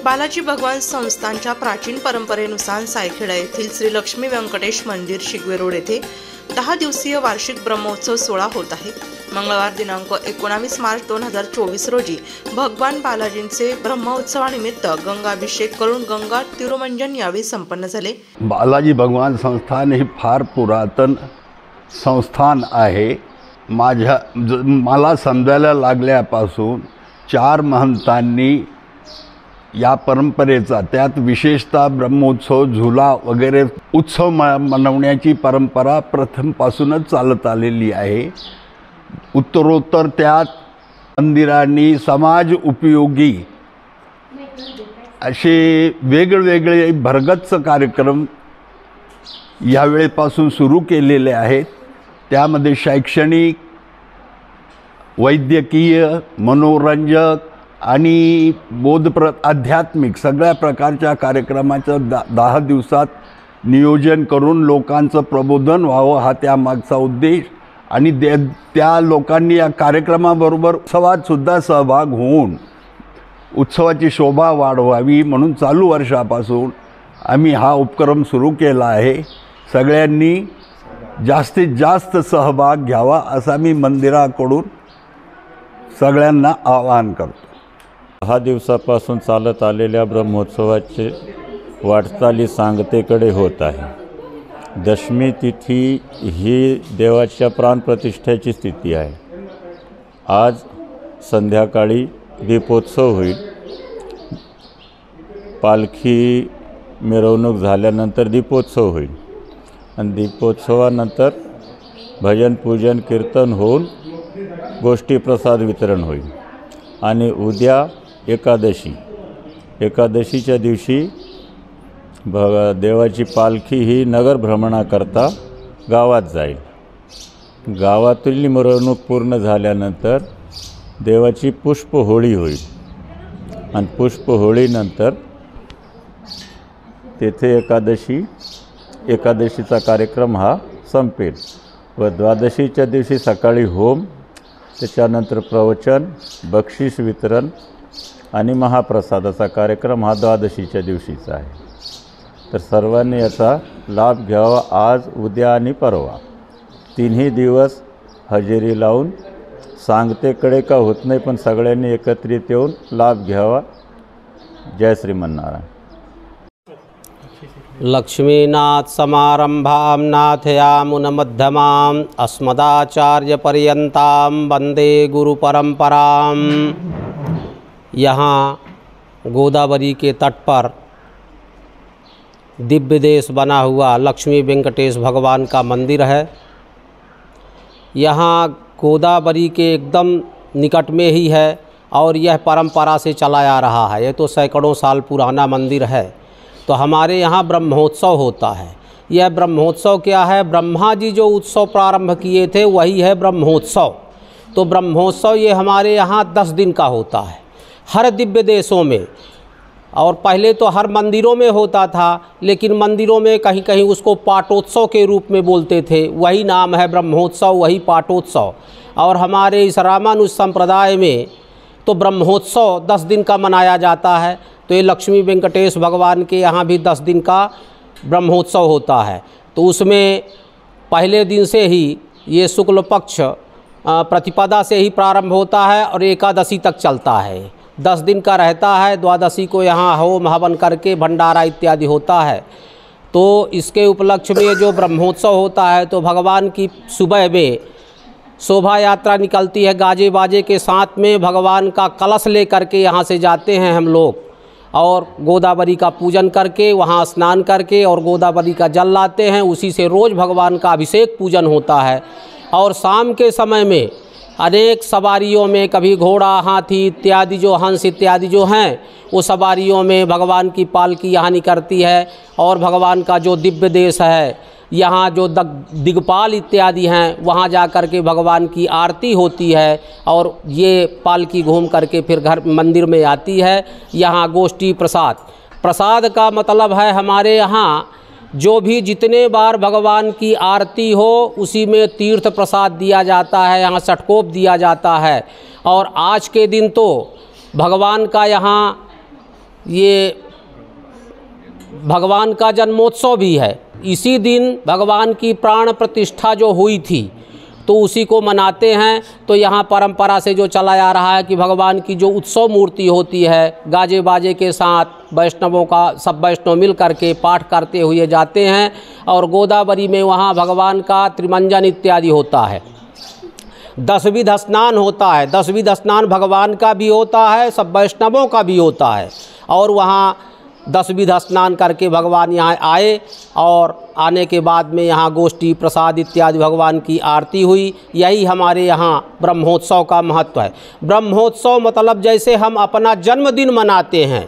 बालाजी भगवान संस्थानच्या प्राचीन परंपरेनुसार सायखेडा येथील श्री लक्ष्मी व्यंकटेश मंदिर शिगवे रोड येथे 10 दिवसीय वार्षिक ब्रह्मोत्सव सोहळा होत आहे। मंगळवार दिनांक 19 मार्च 2024 रोजी भगवान बालाजींचे ब्रह्मोत्सवानिमित्त गंगाभिषेक करून गंगा तिरुमंजन यावेळी संपन्न झाले। बालाजी भगवान संस्थान हे फार पुरातन संस्थान आहे। मला समजायला लागल्यापासून 4 महंतांनी या परंपरेचा, त्यात विशेषतः ब्रह्मोत्सव, झुला वगैरे उत्सव मनवण्याची परंपरा प्रथमपासूनच चालत आलेली आहे। उत्तरोत्तर त्यात मंदिरांनी समाज उपयोगी असे वेगवेगळे भरगच्च कार्यक्रम यावेळेपासून सुरू केलेले आहेत। त्यामध्ये शैक्षणिक, वैद्यकीय, मनोरंजक आणि आध्यात्मिक सगळ्या प्रकारच्या कार्यक्रमाचं 10 दिवसात नियोजन करून लोकांचं प्रबोधन व्हावं हा त्यामागचा उद्देश। आणि त्या लोकांनी या कार्यक्रमाबरोबर उत्सवात सुद्धा सहभाग होऊन उत्सवाची शोभा वाढवावी म्हणून चालू वर्षापासून आम्ही हा उपक्रम सुरू केला आहे। सगळ्यांनी जास्तीत जास्त सहभाग घ्यावा असा मी मंदिराकडून सगळ्यांना आवाहन करतो। 10 दिवसापासून चालत आलेल्या ब्रह्मोत्सवाचे वाटचाली सांगतेकडे होत आहे। दशमी तिथी ही देवाच्या प्राणप्रतिष्ठेची तिथी आहे। आज संध्याकाळी दीपोत्सव होईल। पालखी मिरवणूक झाल्यानंतर दीपोत्सव होईल आणि दीपोत्सवानंतर भजन, पूजन, कीर्तन होऊन गोष्टी प्रसाद वितरण होईल। आणि उद्या एकादशीच्या दिवशी देवाची पालखी ही नगर भ्रमणाकरता गावात जाईल। गावातील मिरवणूक पूर्ण झाल्यानंतर देवाची पुष्प होळी होईल आणि पुष्प होळीनंतर तेथे एकादशीचा कार्यक्रम हा संपेल व द्वादशीच्या दिवशी सकाळी होम, त्याच्यानंतर प्रवचन, बक्षीस वितरण आणि महाप्रसादाचा कार्यक्रम हा द्वादशीच्या दिवशीचा आहे। तर सर्वांनी याचा लाभ घ्यावा। आज, उद्या आणि परवा 3ही दिवस हजेरी लावून सांगतेकडे का होत नाही, पण सगळ्यांनी एकत्रित येऊन लाभ घ्यावा। जय श्रीमन्नारायण। लक्ष्मीनाथ समारंभां नाथयामुनमध्यमाम् अस्मदाचार्यपर्यन्तां वन्दे गुरुपरंपरां। यहाँ गोदावरी के तट पर दिव्य देश बना हुआ लक्ष्मी वेंकटेश भगवान का मंदिर है। यहाँ गोदावरी के एकदम निकट में ही है और यह परंपरा से चला आ रहा है। ये तो सैकड़ों साल पुराना मंदिर है। तो हमारे यहाँ ब्रह्मोत्सव होता है। यह ब्रह्मोत्सव क्या है? ब्रह्मा जी जो उत्सव प्रारंभ किए थे वही है ब्रह्मोत्सव। तो ब्रह्मोत्सव ये हमारे यहाँ 10 दिन का होता है हर दिव्य देशों में। और पहले तो हर मंदिरों में होता था, लेकिन मंदिरों में कहीं कहीं उसको पाटोत्सव के रूप में बोलते थे। वही नाम है ब्रह्मोत्सव, वही पाटोत्सव। और हमारे इस रामानुज संप्रदाय में तो ब्रह्मोत्सव 10 दिन का मनाया जाता है। तो ये लक्ष्मी वेंकटेश भगवान के यहाँ भी 10 दिन का ब्रह्मोत्सव होता है। तो उसमें पहले दिन से ही ये शुक्ल पक्ष प्रतिपदा से ही प्रारंभ होता है और एकादशी तक चलता है। 10 दिन का रहता है। द्वादशी को यहाँ होम हवन करके भंडारा इत्यादि होता है। तो इसके उपलक्ष्य में जो ब्रह्मोत्सव होता है तो भगवान की सुबह में शोभा यात्रा निकलती है गाजे बाजे के साथ में। भगवान का कलश ले करके यहाँ से जाते हैं हम लोग और गोदावरी का पूजन करके, वहाँ स्नान करके और गोदावरी का जल लाते हैं। उसी से रोज़ भगवान का अभिषेक पूजन होता है। और शाम के समय में अनेक सवारियों में, कभी घोड़ा, हाथी इत्यादि जो हंस इत्यादि जो हैं, वो सवारियों में भगवान की पालकी यहाँ निकलती है। और भगवान का जो दिव्य देश है, यहाँ जो दिग्पाल इत्यादि हैं, वहाँ जा कर के भगवान की आरती होती है। और ये पालकी घूम करके फिर घर मंदिर में आती है। यहाँ गोष्ठी प्रसाद का मतलब है हमारे यहाँ जो भी जितने बार भगवान की आरती हो उसी में तीर्थ प्रसाद दिया जाता है। यहाँ षटकोप दिया जाता है। और आज के दिन तो भगवान का यहाँ ये भगवान का जन्मोत्सव भी है। इसी दिन भगवान की प्राण प्रतिष्ठा जो हुई थी तो उसी को मनाते हैं। तो यहाँ परंपरा से जो चला आ रहा है कि भगवान की जो उत्सव मूर्ति होती है, गाजे बाजे के साथ वैष्णवों का सब वैष्णव मिल करके पाठ करते हुए जाते हैं और गोदावरी में वहाँ भगवान का त्रिमंजन इत्यादि होता है। दशविध स्नान होता है। दशविध स्नान भगवान का भी होता है, सब वैष्णवों का भी होता है। और वहाँ 10 विध स्नान करके भगवान यहाँ आए और आने के बाद में यहाँ गोष्ठी प्रसाद इत्यादि भगवान की आरती हुई। यही हमारे यहाँ ब्रह्मोत्सव का महत्व है। ब्रह्मोत्सव मतलब जैसे हम अपना जन्मदिन मनाते हैं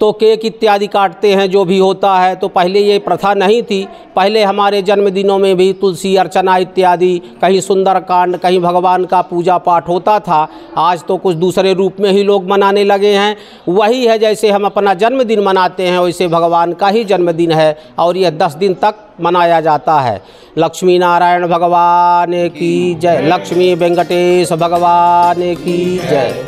तो केक इत्यादि काटते हैं, जो भी होता है। तो पहले ये प्रथा नहीं थी। पहले हमारे जन्मदिनों में भी तुलसी अर्चना इत्यादि, कहीं सुंदरकांड, कहीं भगवान का पूजा पाठ होता था। आज तो कुछ दूसरे रूप में ही लोग मनाने लगे हैं। वही है जैसे हम अपना जन्मदिन मनाते हैं वैसे भगवान का ही जन्मदिन है और यह 10 दिन तक मनाया जाता है। लक्ष्मी नारायण भगवान की जय। लक्ष्मी वेंकटेश भगवान की जय।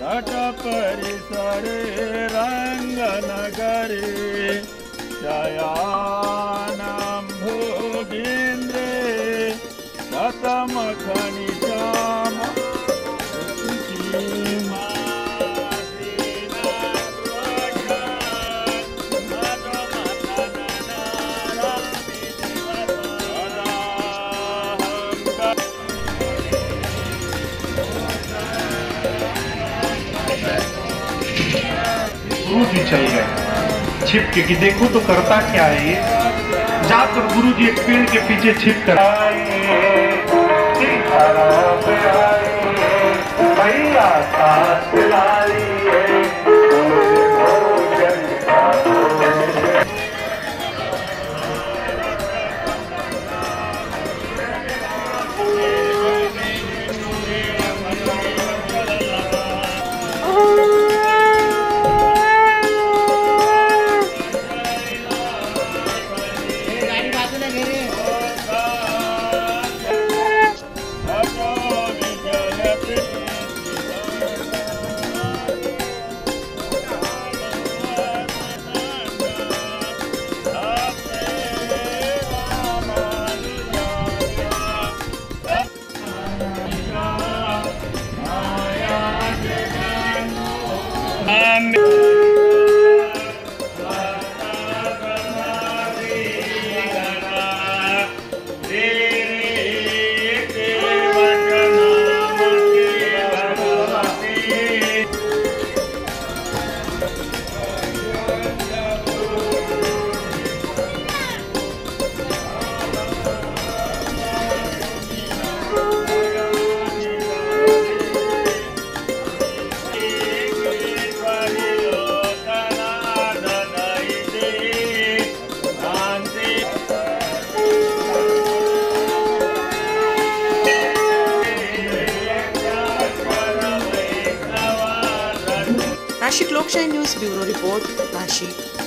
तट परिसरे रंगनगरे शयानं भोगीन्द्रे शतमखनिजाम गुरुजी चल गए छिप के कि देखो तो करता क्या है ये। जाकर गुरुजी एक पेड़ के पीछे छिप कर नाशिक लोकशाही न्यूज ब्युरो रिपोर्ट नाशिक।